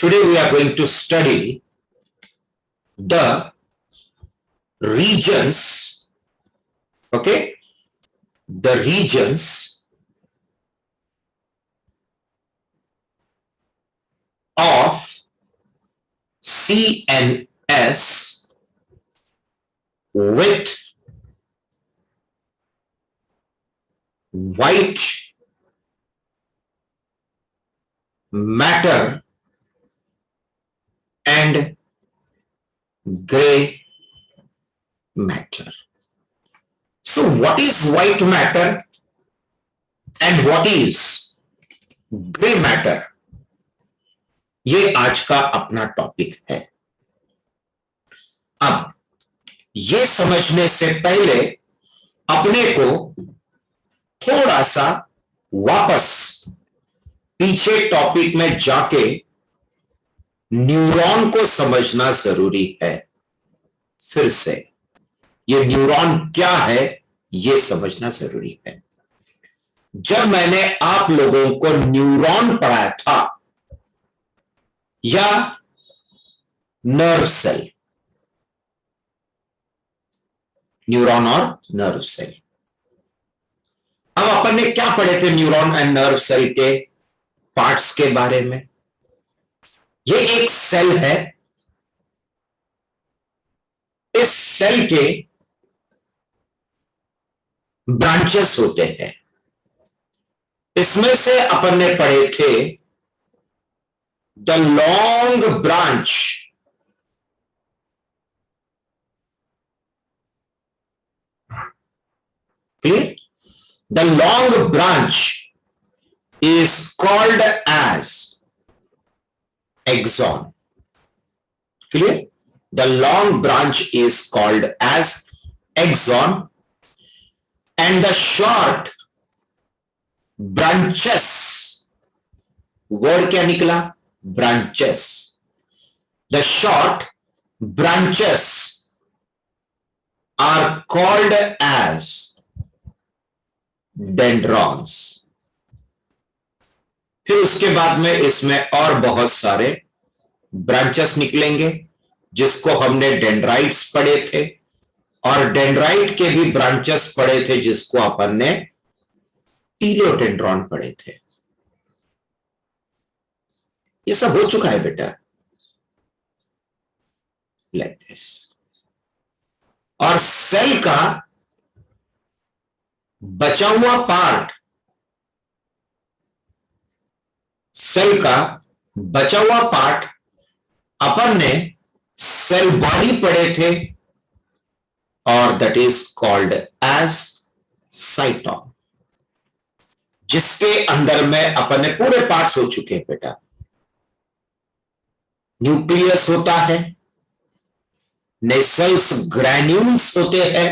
Today we are going to study the regions, okay? The regions of CNS with white matter and gray matter. So what is white matter and what is gray matter? ये आज का अपना topic है। अब ये समझने से पहले अपने को थोड़ा सा वापस पीछे टॉपिक में जाके न्यूरॉन को समझना जरूरी है। फिर से ये न्यूरॉन क्या है ये समझना जरूरी है। जब मैंने आप लोगों को न्यूरॉन पढ़ाया था या नर्व सेल, न्यूरॉन और नर्व सेल, अब अपन ने क्या पढ़े थे न्यूरॉन एंड नर्व सेल के पार्ट्स के बारे में? ये एक सेल है, इस सेल के ब्रांचेस होते हैं। इसमें से अपन ने पढ़े थे the long branch, clear? The long branch is called as axon. Clear? The long branch is called as axon and the short branches, word क्या निकला? Branches. The short branches are called as dendrons. फिर उसके बाद में इसमें और बहुत सारे ब्रांचेस निकलेंगे जिसको हमने डेंड्राइट्स पढ़े थे, और डेंड्राइट के भी ब्रांचेस पढ़े थे जिसको अपन ने टीलियोडेंड्रॉन पढ़े थे। ये सब हो चुका है बेटा, लाइक दिस। और सेल का बचा हुआ पार्ट, सेल का बचा हुआ पार्ट अपन ने सेल बॉडी पढ़े थे और that is called as cyton, जिसके अंदर में अपन ने पूरे पार्ट्स हो चुके हैं बेटा। न्यूक्लियस होता है, नेसल्स ग्रैन्यूल्स होते हैं।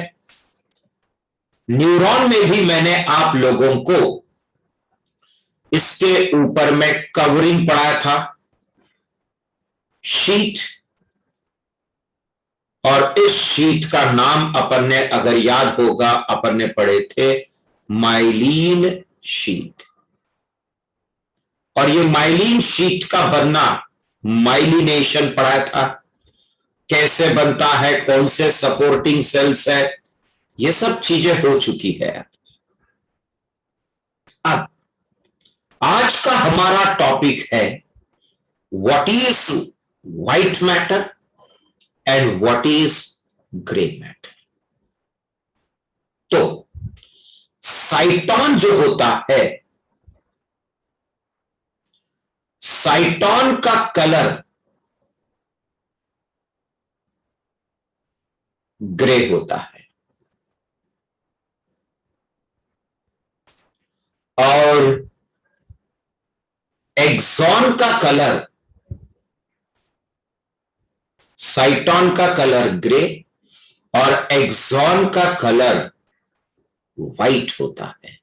न्यूरॉन में भी मैंने आप लोगों को इसके ऊपर में कवरिंग पढ़ाया था, शीट, और इस शीट का नाम अपन ने अगर याद होगा अपन ने पढ़े थे माइलिन शीट। और ये माइलिन शीट का बनना, माइलिनेशन पढ़ाया था, कैसे बनता है, कौन से सपोर्टिंग सेल्स है, ये सब चीजें हो चुकी है। अब आज का हमारा टॉपिक है what is white matter and what is grey matter. तो साइटोन जो होता है, साइटोन का कलर ग्रे होता है और एक्सॉन का कलर, साइटोन का कलर ग्रे और एक्सॉन का कलर व्हाइट होता है।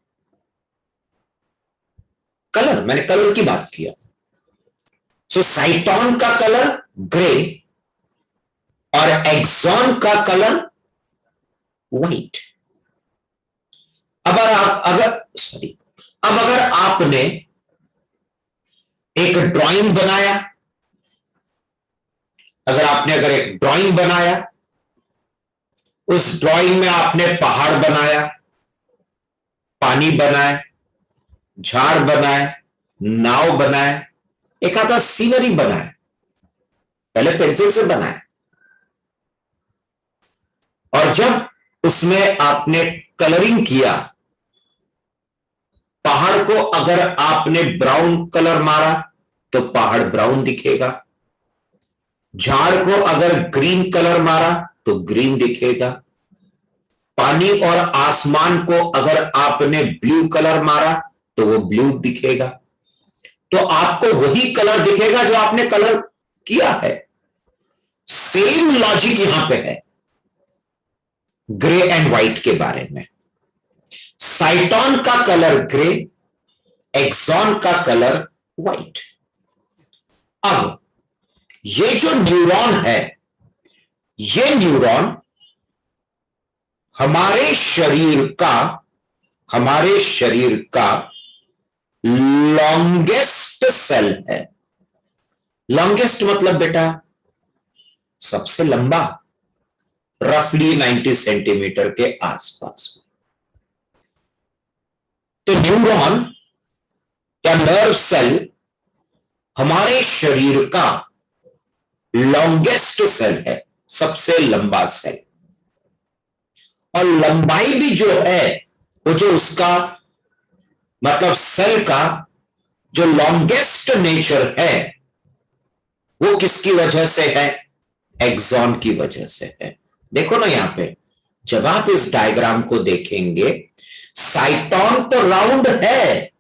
कलर, मैंने कलर की बात किया। सो साइटोन का कलर ग्रे और एक्सॉन का कलर व्हाइट। अब अगर आपने एक ड्राइंग बनाया अगर एक ड्राइंग बनाया, उस ड्राइंग में आपने पहाड़ बनाया, पानी बनाए, झाड़ बनाए, नाव बनाए, एक आधा सीनरी बनाए, पहले पेंसिल से बनाए, और जब उसमें आपने कलरिंग किया, पहाड़ को अगर आपने ब्राउन कलर मारा तो पहाड़ ब्राउन दिखेगा, झाड़ को अगर ग्रीन कलर मारा तो ग्रीन दिखेगा, पानी और आसमान को अगर आपने ब्लू कलर मारा तो वो ब्लू दिखेगा। तो आपको वही कलर दिखेगा जो आपने कलर किया है। सेम लॉजिक यहां पे है ग्रे एंड व्हाइट के बारे में। साइटॉन का कलर ग्रे, एक्सॉन का कलर व्हाइट। अब ये जो न्यूरॉन है, ये न्यूरॉन हमारे शरीर का लॉन्गेस्ट सेल है। लॉन्गेस्ट मतलब बेटा सबसे लंबा, रफली 90 सेंटीमीटर के आसपास। तो न्यूरॉन या नर्व सेल हमारे शरीर का लॉन्गेस्ट सेल है, सबसे लंबा सेल। और लंबाई भी जो है, वो जो उसका मतलब सेल का जो लॉन्गेस्ट नेचर है, वो किसकी वजह से है? एक्सॉन की वजह से है। देखो ना यहां पे, जब आप इस डायग्राम को देखेंगे, साइटॉन तो राउंड है,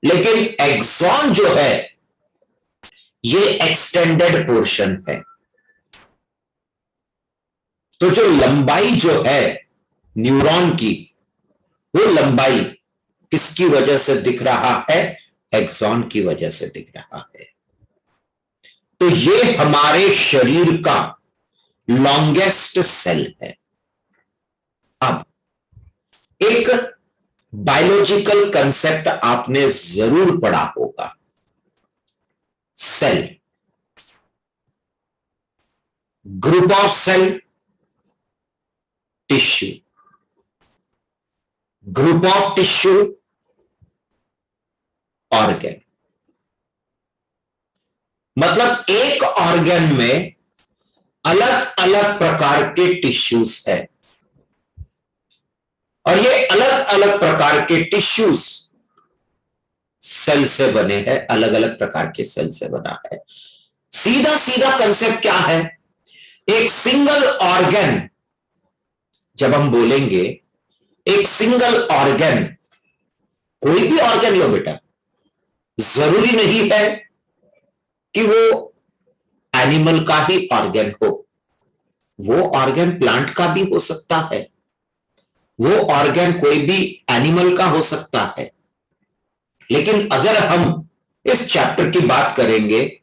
लेकिन एक्सॉन जो है ये एक्सटेंडेड पोर्शन है। तो जो लंबाई जो है न्यूरॉन की, वो लंबाई किसकी वजह से दिख रहा है? एक्सॉन की वजह से दिख रहा है। तो ये हमारे शरीर का लॉन्गेस्ट सेल है। अब एक बायोलॉजिकल कंसेप्ट आपने जरूर पढ़ा होगा, cell, group of cell, tissue, group of tissue, organ. मतलब एक ऑर्गन में अलग अलग प्रकार के टिश्यूज है, और ये अलग अलग प्रकार के टिश्यूज सेल से बने हैं, अलग अलग प्रकार के सेल से बना है। सीधा सीधा कंसेप्ट क्या है? एक सिंगल ऑर्गन, जब हम बोलेंगे एक सिंगल ऑर्गन, कोई भी ऑर्गन लो बेटा, जरूरी नहीं है कि वो एनिमल का ही ऑर्गन हो, वो ऑर्गन प्लांट का भी हो सकता है, वो ऑर्गन कोई भी एनिमल का हो सकता है। लेकिन अगर हम इस चैप्टर की बात करेंगे,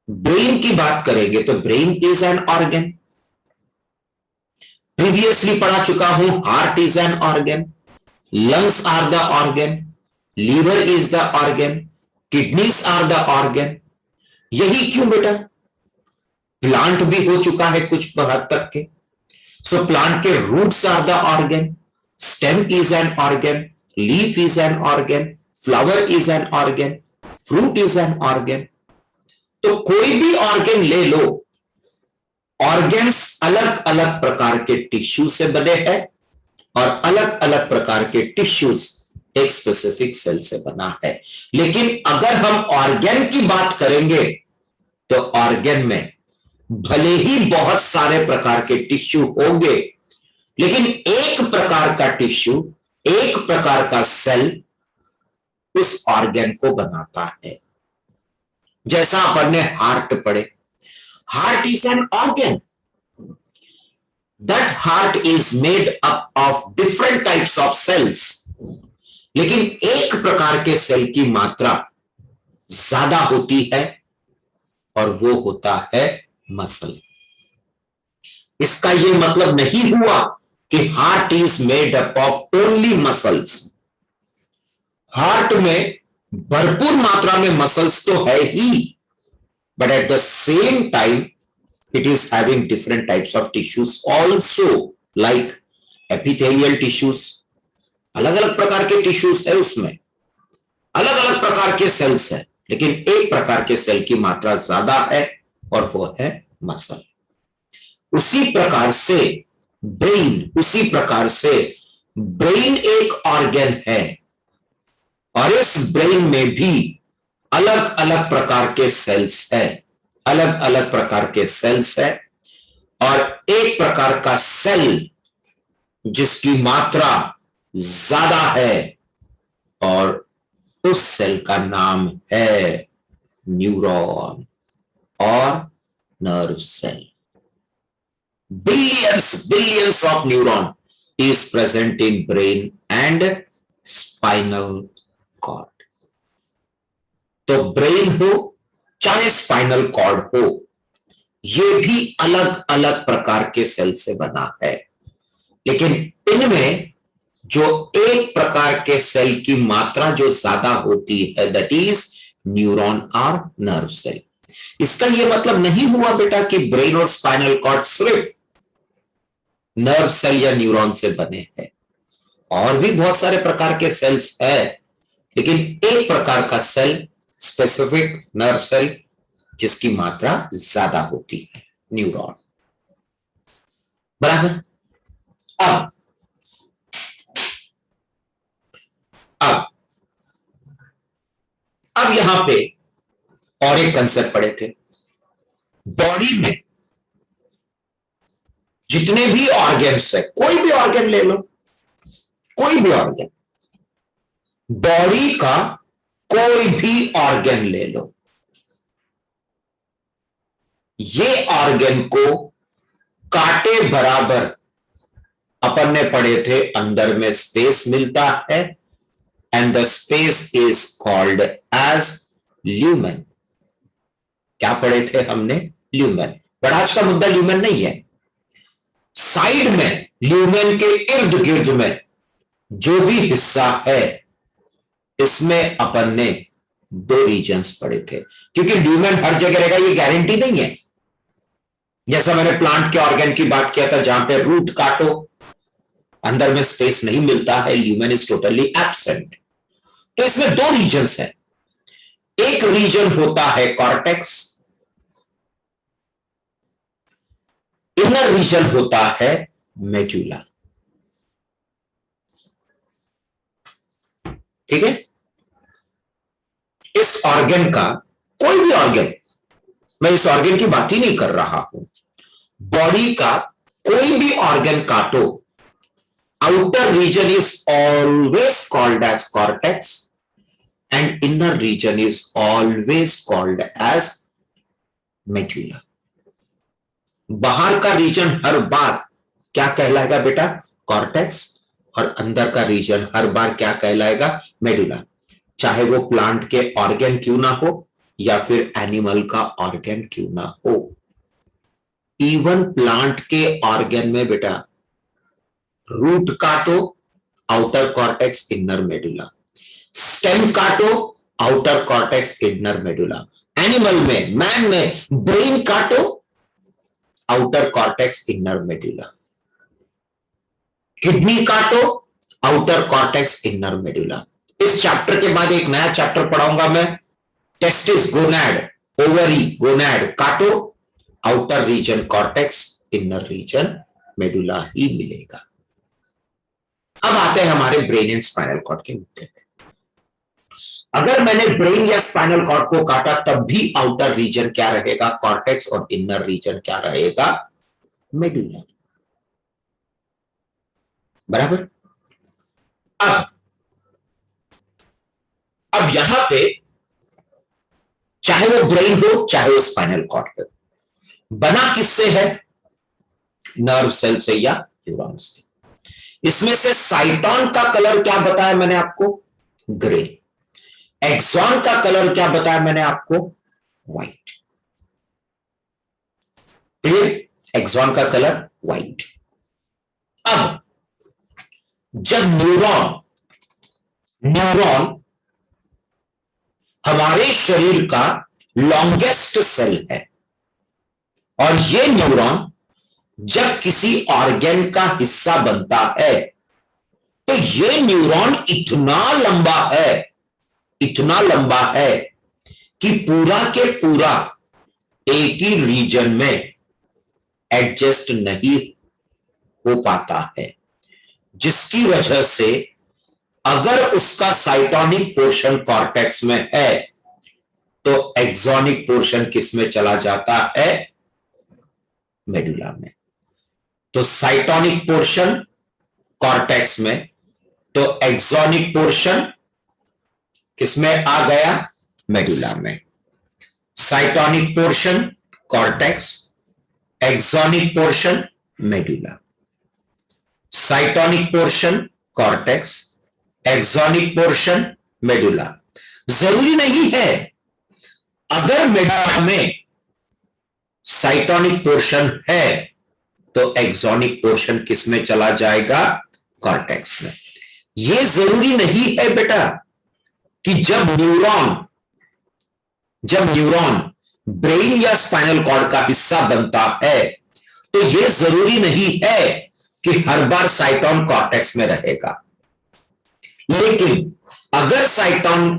ब्रेन की बात करेंगे, तो brain is an organ. Previously पढ़ा चुका हूं, heart is an organ, lungs are the organ, liver is the organ, kidneys are the organ. यही क्यों बेटा? प्लांट भी हो चुका है कुछ हद तक के। सो प्लांट के roots are the organ, stem is an organ, leaf is an organ, flower is an organ, fruit is an organ. तो कोई भी ऑर्गन ले लो, ऑर्गन्स अलग अलग प्रकार के टिश्यू से बने हैं, और अलग अलग प्रकार के टिश्यूज एक स्पेसिफिक सेल से बना है। लेकिन अगर हम ऑर्गन की बात करेंगे, तो ऑर्गन में भले ही बहुत सारे प्रकार के टिश्यू होंगे, लेकिन एक प्रकार का टिश्यू, एक प्रकार का सेल उस ऑर्गन को बनाता है। जैसा अपन ने हार्ट पढ़े, heart is an organ, that heart is made up of different types of cells. लेकिन एक प्रकार के सेल की मात्रा ज्यादा होती है, और वो होता है मसल। इसका यह मतलब नहीं हुआ कि heart is made up of only muscles. Heart में भरपूर मात्रा में मसल्स तो है ही, but at the same time it is having different types of tissues also, like epithelial tissues. अलग अलग प्रकार के टिश्यूज है, उसमें अलग अलग प्रकार के सेल्स है, लेकिन एक प्रकार के सेल की मात्रा ज्यादा है और वो है मसल। उसी प्रकार से ब्रेन एक ऑर्गन है और इस ब्रेन में भी अलग अलग प्रकार के सेल्स है, अलग अलग प्रकार के सेल्स है। और एक प्रकार का सेल जिसकी मात्रा ज्यादा है और उस सेल का नाम है न्यूरॉन और nerve cell. billions of neuron is present in brain and spinal cord। तो ब्रेन हो चाहे स्पाइनल कॉर्ड हो, ये भी अलग अलग प्रकार के सेल से बना है, लेकिन इनमें जो एक प्रकार के सेल की मात्रा जो ज्यादा होती है, दैट इज न्यूरॉन और नर्व सेल। इसका यह मतलब नहीं हुआ बेटा कि ब्रेन और स्पाइनल कॉर्ड सिर्फ नर्व सेल या न्यूरॉन से बने हैं, और भी बहुत सारे प्रकार के सेल्स है, लेकिन एक प्रकार का सेल स्पेसिफिक नर्व सेल जिसकी मात्रा ज्यादा होती है, न्यूरॉन। बराबर। अब यहां पे और एक कंसेप्ट पढ़े थे। बॉडी में जितने भी ऑर्गन्स है, कोई भी ऑर्गन ले लो, कोई भी ऑर्गन, बॉडी का कोई भी ऑर्गन ले लो, ये ऑर्गन को कांटे बराबर अपन ने पढ़े थे, अंदर में स्पेस मिलता है and the space is called as lumen. क्या पढ़े थे हमने? ल्यूमेन। पर आज का मुद्दा ल्यूमेन नहीं है। साइड में ल्यूमेन के इर्द गिर्द में जो भी हिस्सा है, इसमें अपन ने दो रीजन्स पढ़े थे, क्योंकि ल्यूमेन हर जगह रहेगा ये गारंटी नहीं है। जैसा मैंने प्लांट के ऑर्गन की बात किया था, जहां पे रूट काटो अंदर में स्पेस नहीं मिलता है, ल्यूमेन इज टोटली एब्सेंट। तो इसमें दो रीजन्स हैं। एक रीजन होता है कॉर्टेक्स, इनर रीजन होता है मेडुला। ठीक है। इस ऑर्गन का, कोई भी ऑर्गन, मैं इस ऑर्गन की बात ही नहीं कर रहा हूं, बॉडी का कोई भी ऑर्गन काटो, outer region is always called as cortex and inner region is always called as medulla. बाहर का रीजन हर बार क्या कहलाएगा बेटा? कॉर्टेक्स। और अंदर का रीजन हर बार क्या कहलाएगा? मेडुला। चाहे वो प्लांट के ऑर्गन क्यों ना हो या फिर एनिमल का ऑर्गन क्यों ना हो। इवन प्लांट के ऑर्गन में बेटा रूट काटो, outer cortex inner medulla, stem काटो, outer cortex inner medulla. Animal में, मैन में ब्रेन काटो, outer cortex inner medulla. Kidney काटो, आउटर कॉर्टेक्स इनर मेडुला। इस चैप्टर के बाद एक नया चैप्टर पढ़ाऊंगा मैं, टेस्टिस, गोनैड, ओवरी, गोनैड काटो, outer region cortex, inner region medulla ही मिलेगा। अब आते हैं हमारे ब्रेन एंड स्पाइनल कॉर्ड के मुद्दे पे। अगर मैंने ब्रेन या स्पाइनल कॉर्ड को काटा तब भी आउटर रीजन क्या रहेगा? कॉर्टेक्स। और इनर रीजन क्या रहेगा? मेडुला। बराबर। अब यहां पे चाहे वो ब्रेन हो चाहे वो स्पाइनल कॉर्ड हो, बना किससे है? नर्व सेल से या न्यूरॉन से। इसमें से साइटोन का कलर क्या बताया मैंने आपको? ग्रे। एक्सॉन का कलर क्या बताया मैंने आपको? व्हाइट। क्लियर? एक्सॉन का कलर व्हाइट। अब जब न्यूरॉन हमारे शरीर का लॉन्गेस्ट सेल है। और ये न्यूरॉन जब किसी ऑर्गन का हिस्सा बनता है तो ये न्यूरॉन इतना लंबा है कि पूरा के पूरा एक ही रीजन में एडजस्ट नहीं हो पाता है, जिसकी वजह से अगर उसका साइटोनिक पोर्शन कॉर्टेक्स में है तो एक्सोनिक पोर्शन किस में चला जाता है? मेडुला में। तो साइटोनिक पोर्शन कॉर्टेक्स में, तो एक्सोनिक पोर्शन किसमें आ गया? मेडुला में। Cytonic portion cortex, axonic portion medulla. Cytonic portion cortex, axonic portion medulla. जरूरी नहीं है अगर मेडुला में साइटोनिक पोर्शन है तो एक्सोनिक पोर्शन किस में चला जाएगा? कॉर्टेक्स में। यह जरूरी नहीं है बेटा कि जब न्यूरॉन ब्रेन या स्पाइनल कॉर्ड का हिस्सा बनता है तो यह जरूरी नहीं है कि हर बार साइटोन कॉर्टेक्स में रहेगा। लेकिन अगर साइटोन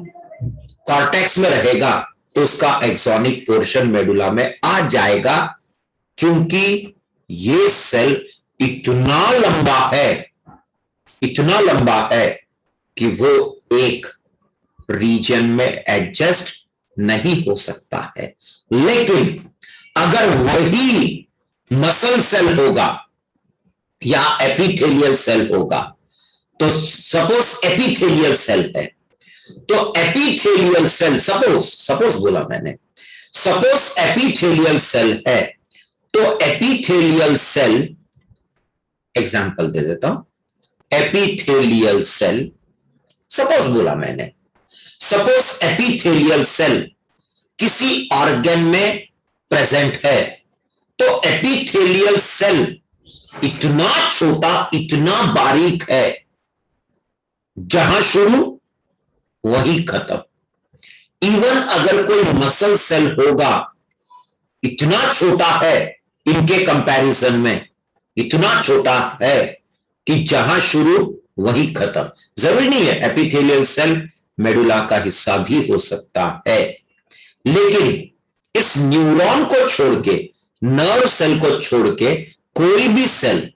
कॉर्टेक्स में रहेगा तो उसका एक्सोनिक पोर्शन मेडुला में आ जाएगा, क्योंकि यह सेल इतना लंबा है कि वो एक रीजन में एडजस्ट नहीं हो सकता है। लेकिन अगर वही मसल सेल होगा या एपिथेलियल सेल होगा, तो सपोज एपिथेलियल सेल है, तो एपिथेलियल सेल सपोज बोला मैंने, सपोज एपिथेलियल सेल है तो एपिथेलियल सेल, एग्जांपल दे देता हूं, एपिथेलियल सेल सपोज बोला मैंने, सपोज एपिथेलियल सेल किसी ऑर्गन में प्रेजेंट है तो एपिथेलियल सेल इतना छोटा, इतना बारीक है, जहां शुरू वही खत्म। इवन अगर कोई मसल सेल होगा, इतना छोटा है, इनके कंपैरिजन में इतना छोटा है कि जहां शुरू वही खत्म। जरूरी नहीं है एपिथेलियल सेल मेडुला का हिस्सा भी हो सकता है, लेकिन इस न्यूरॉन को छोड़ के, नर्व सेल को छोड़ के कोई भी सेल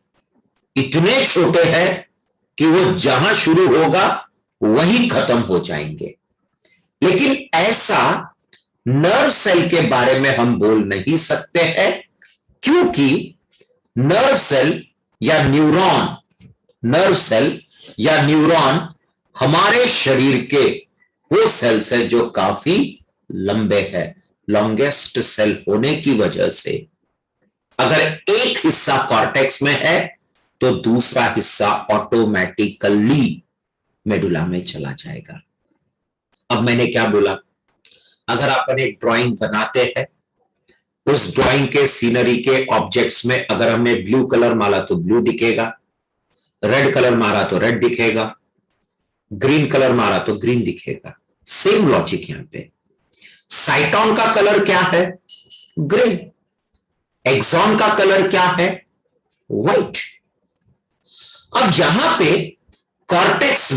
इतने छोटे हैं कि वो जहां शुरू होगा वही खत्म हो जाएंगे। लेकिन ऐसा नर्व सेल के बारे में हम बोल नहीं सकते हैं, क्योंकि नर्व सेल या न्यूरॉन हमारे शरीर के वो सेल्स है जो काफी लंबे हैं। लॉन्गेस्ट सेल होने की वजह से अगर एक हिस्सा कॉर्टेक्स में है तो दूसरा हिस्सा ऑटोमेटिकली मेडुला में चला जाएगा। अब मैंने क्या बोला? अगर अपन एक ड्राइंग बनाते हैं, उस ड्राइंग के सीनरी के ऑब्जेक्ट्स में अगर हमने ब्लू कलर मारा तो ब्लू दिखेगा, रेड कलर मारा तो रेड दिखेगा, ग्रीन कलर मारा तो ग्रीन दिखेगा। सेम लॉजिक यहां पे। साइटोन का कलर क्या है? ग्रे। एक्सॉन का कलर क्या है? व्हाइट। अब यहां पे कॉर्टेक्स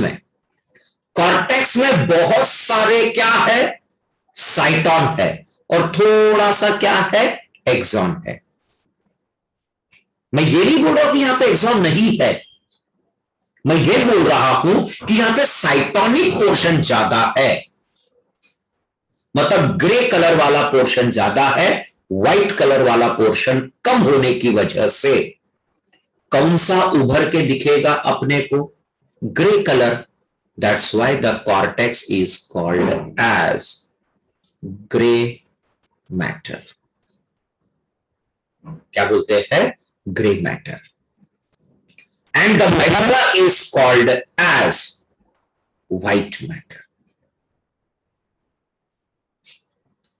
में बहुत सारे क्या है? साइटोन है, और थोड़ा सा क्या है? एक्सॉन है। मैं ये नहीं बोल रहा कि यहां पे एक्सॉन नहीं है, मैं ये बोल रहा हूं कि यहां पे साइटोनिक पोर्शन ज्यादा है, मतलब ग्रे कलर वाला पोर्शन ज्यादा है, व्हाइट कलर वाला पोर्शन कम होने की वजह से कौन सा उभर के दिखेगा अपने को? Grey colour. That's why the cortex is called as grey matter. क्या बोलते हैं? Grey matter. And the medulla is called as white matter.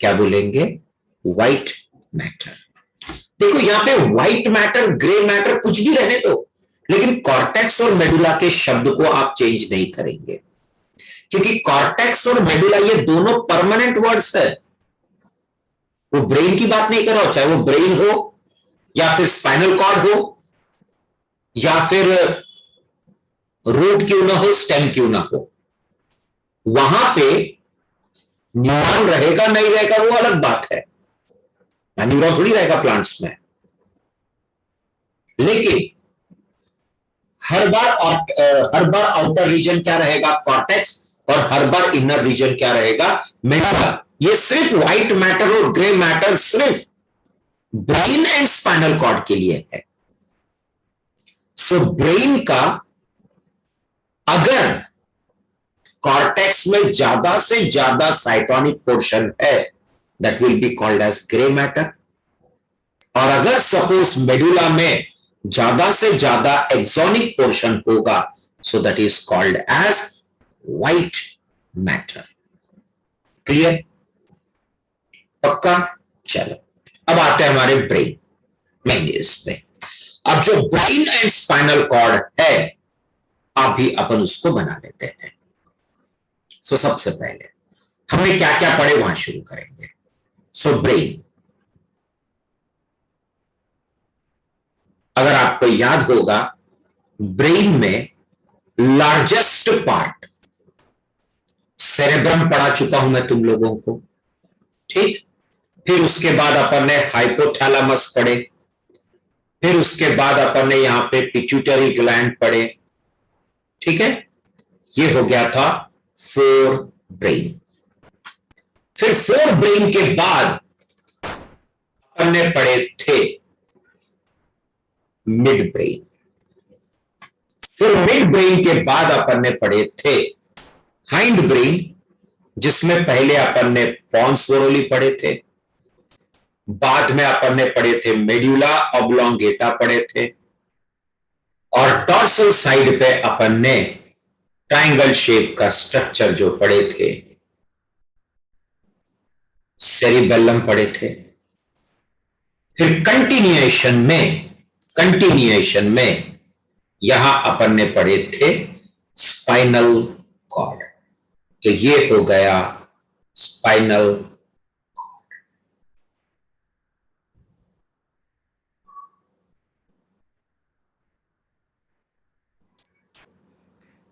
क्या बोलेंगे? White matter. देखो यहां पे व्हाइट मैटर, ग्रे मैटर कुछ भी रहने दो, लेकिन कॉर्टेक्स और मेडुला के शब्द को आप चेंज नहीं करेंगे, क्योंकि कॉर्टेक्स और मेडुला ये दोनों परमानेंट वर्ड्स है। वो ब्रेन की बात नहीं कर रहा हूं, चाहे वो ब्रेन हो या फिर स्पाइनल कॉर्ड हो या फिर रूट क्यों ना हो, स्टेम क्यों ना हो, वहां पे न्यूरॉन रहेगा नहीं रहेगा वो अलग बात है। न्यूरॉन थोड़ी रहेगा प्लांट्स में, लेकिन हर बार आउटर रीजन क्या रहेगा, कॉर्टेक्स, और हर बार इनर रीजन क्या रहेगा, मेडुला। ये सिर्फ व्हाइट मैटर और ग्रे मैटर सिर्फ ब्रेन एंड स्पाइनल कॉर्ड के लिए है। सो ब्रेन का अगर कॉर्टेक्स में ज्यादा से ज्यादा साइटोनिक पोर्शन है, that will be called as grey matter, और अगर सपोज मेडुला में ज्यादा से ज्यादा एक्सोनिक पोर्शन होगा, so that is called as white matter. Clear? पक्का? चलो अब आते हैं हमारे ब्रेन मेन इसमें। अब जो ब्रेन एंड स्पाइनल कॉर्ड है, अभी अपन उसको बना लेते हैं। सो सबसे पहले हमने क्या क्या पढ़े वहां शुरू करेंगे। सो ब्रेन, अगर आपको याद होगा, ब्रेन में लार्जेस्ट पार्ट सेरेब्रम पढ़ा चुका हूं मैं तुम लोगों को, ठीक। फिर उसके बाद अपन ने हाइपोथैलेमस पढ़े, फिर उसके बाद अपन ने यहां पे पिट्यूटरी ग्लैंड पढ़े, ठीक है। ये हो गया था फोर ब्रेन। फिर फोर ब्रेन के बाद अपन ने पढ़े थे मिड ब्रेन। फिर मिड ब्रेन के बाद अपन ने पढ़े थे हाइंड ब्रेन, जिसमें पहले अपन ने पॉन्स वोरोली पढ़े थे, बाद में अपन ने पढ़े थे मेड्यूला ऑब्लोंगेटा पढ़े थे, और डॉर्सल साइड पे अपन ने ट्रायंगल शेप का स्ट्रक्चर जो पढ़े थे, सेरिबेलम पढ़े थे। फिर कंटिन्यूएशन में यहां अपन ने पढ़े थे स्पाइनल कॉर्ड। तो ये हो गया स्पाइनल कॉर्ड।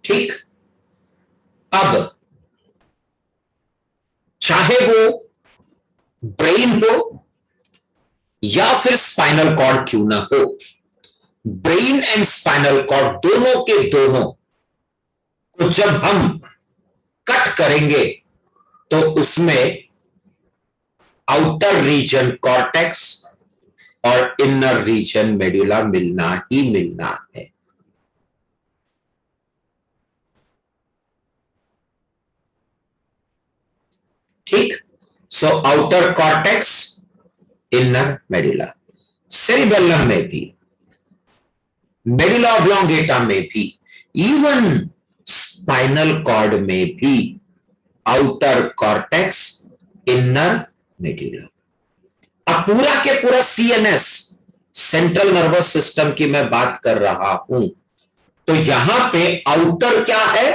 ठीक। अब चाहे वो ब्रेन हो या फिर स्पाइनल कॉर्ड क्यों ना हो, ब्रेन एंड स्पाइनल कॉर्ड दोनों के दोनों को जब हम कट करेंगे तो उसमें आउटर रीजन कॉर्टेक्स और इनर रीजन मेडुला मिलना ही मिलना है। ठीक। So outer cortex, inner medulla. Cerebellum में भी, मेडुला ऑब्लोंगेटा में भी, इवन स्पाइनल कॉर्ड में भी आउटर कॉर्टेक्स, इनर मेडुला। अब पूरा के पूरा सीएनएस, सेंट्रल नर्वस सिस्टम की मैं बात कर रहा हूं, तो यहां पे आउटर क्या है,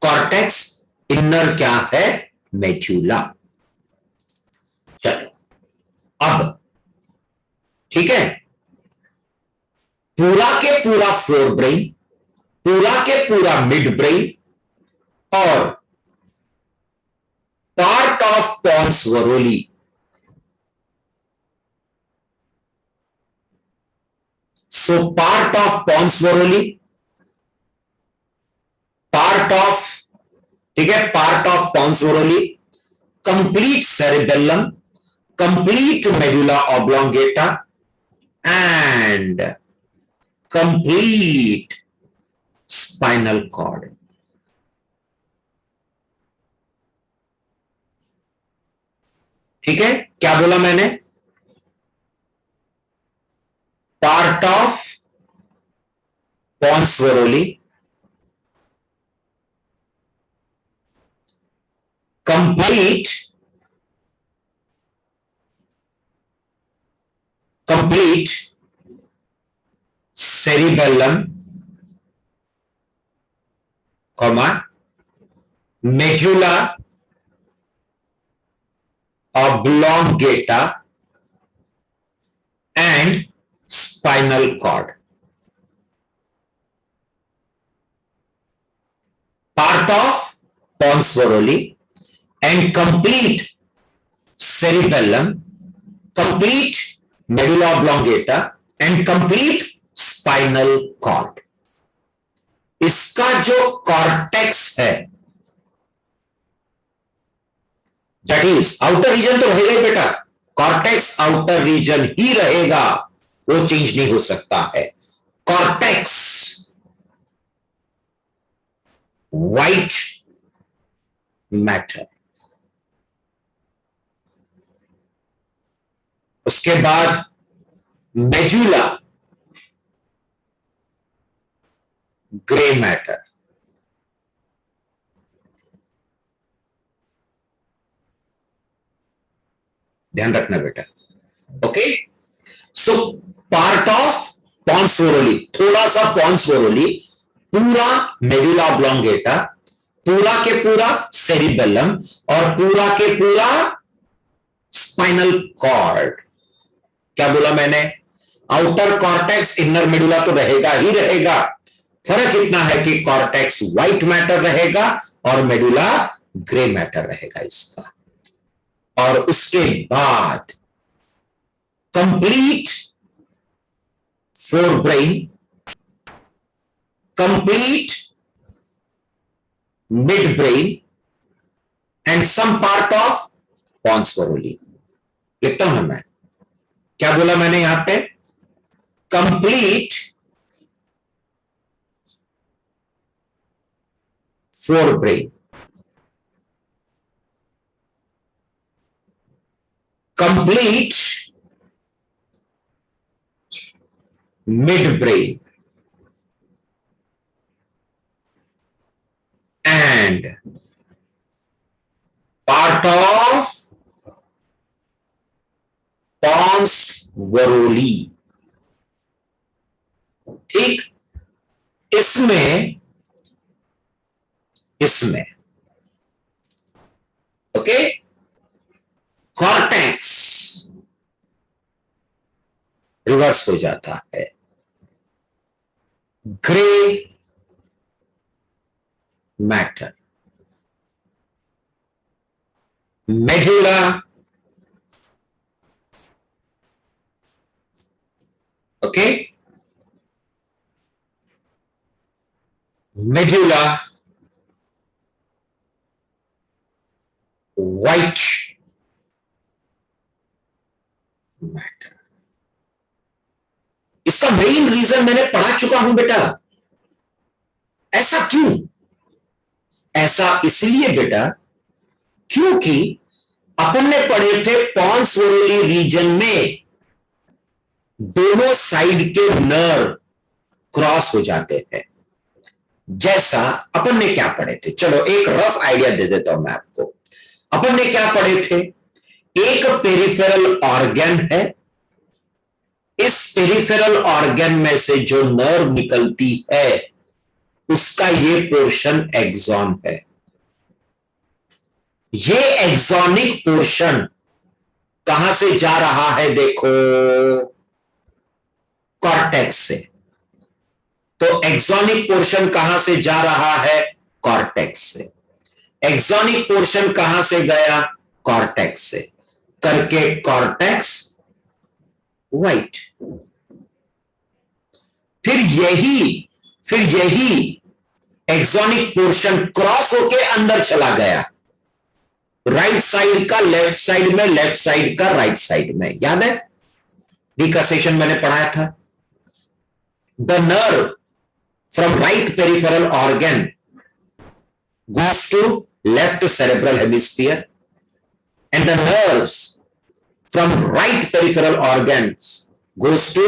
कॉर्टेक्स, इनर क्या है, मेडुला। चलो अब ठीक है, पूरा के पूरा फोर ब्रेन, पूरा के पूरा मिड ब्रेन और part of pons varolii, so part of pons varolii, part of, ठीक है, part of pons varolii, complete cerebellum, complete medulla oblongata and complete spinal cord. ठीक है, क्या बोला मैंने, part of pons varolii, complete cerebellum, comma medulla oblongata and spinal cord. Part of pons varolii and complete cerebellum, complete medulla oblongata and complete spinal cord. इसका जो cortex है, that is outer reason तो रहेगा ही बेटा, cortex outer reason ही रहेगा, वो change नहीं हो सकता है. Cortex white matter. उसके बाद मेडुला ग्रे मैटर. ध्यान रखना बेटा. Okay, so part of pons varolii, थोड़ा सा पॉन्स वोरोली, पूरा मेडुला ऑब्लोंगेटा, पूरा के पूरा सेरिबेलम और पूरा के पूरा स्पाइनल कॉर्ड. क्या बोला मैंने? आउटर कॉर्टेक्स इनर मेडुला तो रहेगा ही रहेगा, फर्क इतना है कि कॉर्टेक्स व्हाइट मैटर रहेगा और मेडुला ग्रे मैटर रहेगा इसका. और उसके बाद complete fore brain, complete mid brain and some part of pons varolii. लिखता हूं ना मैं, क्या बोला मैंने यहां पे? Complete fore brain, complete midbrain and part of pons varolii. ठीक, इसमें ओके, कॉर्टेक्स रिवर्स हो जाता है, grey matter, medulla okay, medulla white matter. इसका मेन रीजन मैंने पढ़ा चुका हूं बेटा. ऐसा क्यों? ऐसा इसलिए बेटा क्योंकि अपन ने पढ़े थे पॉन्स वोरोली रीजन में दोनों साइड के नर्व क्रॉस हो जाते हैं. जैसा अपन ने क्या पढ़े थे, चलो एक रफ आइडिया दे देता हूं मैं आपको. अपन ने क्या पढ़े थे? एक पेरिफेरल ऑर्गन है, इस पेरिफेरल ऑर्गन में से जो नर्व निकलती है उसका ये पोर्शन एक्सॉन है. ये एक्सॉनिक पोर्शन कहां से जा रहा है? देखो, कॉर्टेक्स से. तो एक्सॉनिक पोर्शन कहां से जा रहा है? कॉर्टेक्स से. एक्सॉनिक पोर्शन कहां से गया? कॉर्टेक्स से, करके कॉर्टेक्स व्हाइट. फिर यही एक्सॉनिक पोर्शन क्रॉस होके अंदर चला गया, राइट साइड का लेफ्ट साइड में, लेफ्ट साइड का राइट साइड में. याद है डिकसेशन मैंने पढ़ाया था. The nerve from right peripheral organ goes to left cerebral hemisphere and the nerves from right peripheral organs goes to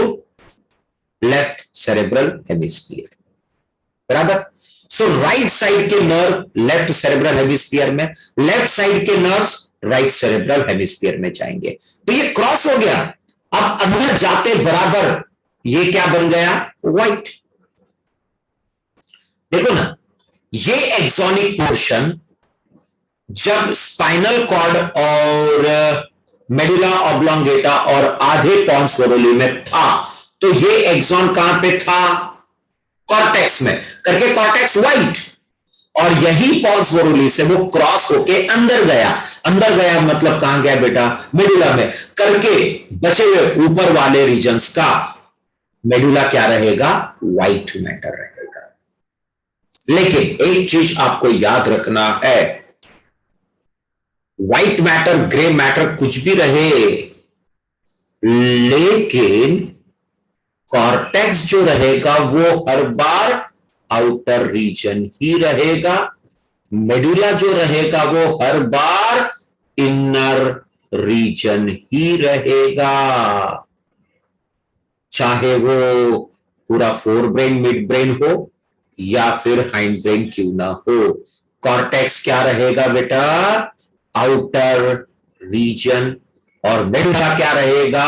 left cerebral hemisphere. बराबर. सो राइट साइड के नर्व लेफ्ट सेरेब्रल हेमिस्फीयर में, left side के nerves right cerebral hemisphere में जाएंगे. तो ये cross हो गया. अब अंदर जाते बराबर ये क्या बन गया? व्हाइट. देखो ना, ये एक्सॉनिक पोर्शन जब स्पाइनल कॉर्ड और मेडुला ऑब्लोंगेटा और आधे पॉन्स वोरोली में था। तो ये एक्सॉन कहां पे था? कॉर्टेक्स में, करके कॉर्टेक्स व्हाइट, और यही पॉन्स वोरोली से वो क्रॉस होके अंदर गया। अंदर गया मतलब कहां गया बेटा? मेडुला में, करके बचे हुए ऊपर वाले रीजन्स का मेडुला क्या रहेगा? व्हाइट मैटर रहेगा। लेकिन एक चीज आपको याद रखना है, व्हाइट मैटर, ग्रे मैटर कुछ भी रहे, लेकिन कॉर्टेक्स जो रहेगा वो हर बार आउटर रीजन ही रहेगा। मेडुला जो रहेगा वो हर बार इनर रीजन ही रहेगा, चाहे वो पूरा फोर ब्रेन मिड ब्रेन हो या फिर हाइंड ब्रेन क्यों ना हो। कॉर्टेक्स क्या रहेगा बेटा? आउटर रीजन, और मेडुला क्या रहेगा?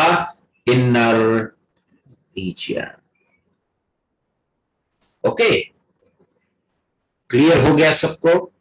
Inner reason. ओके, क्लियर हो गया सबको?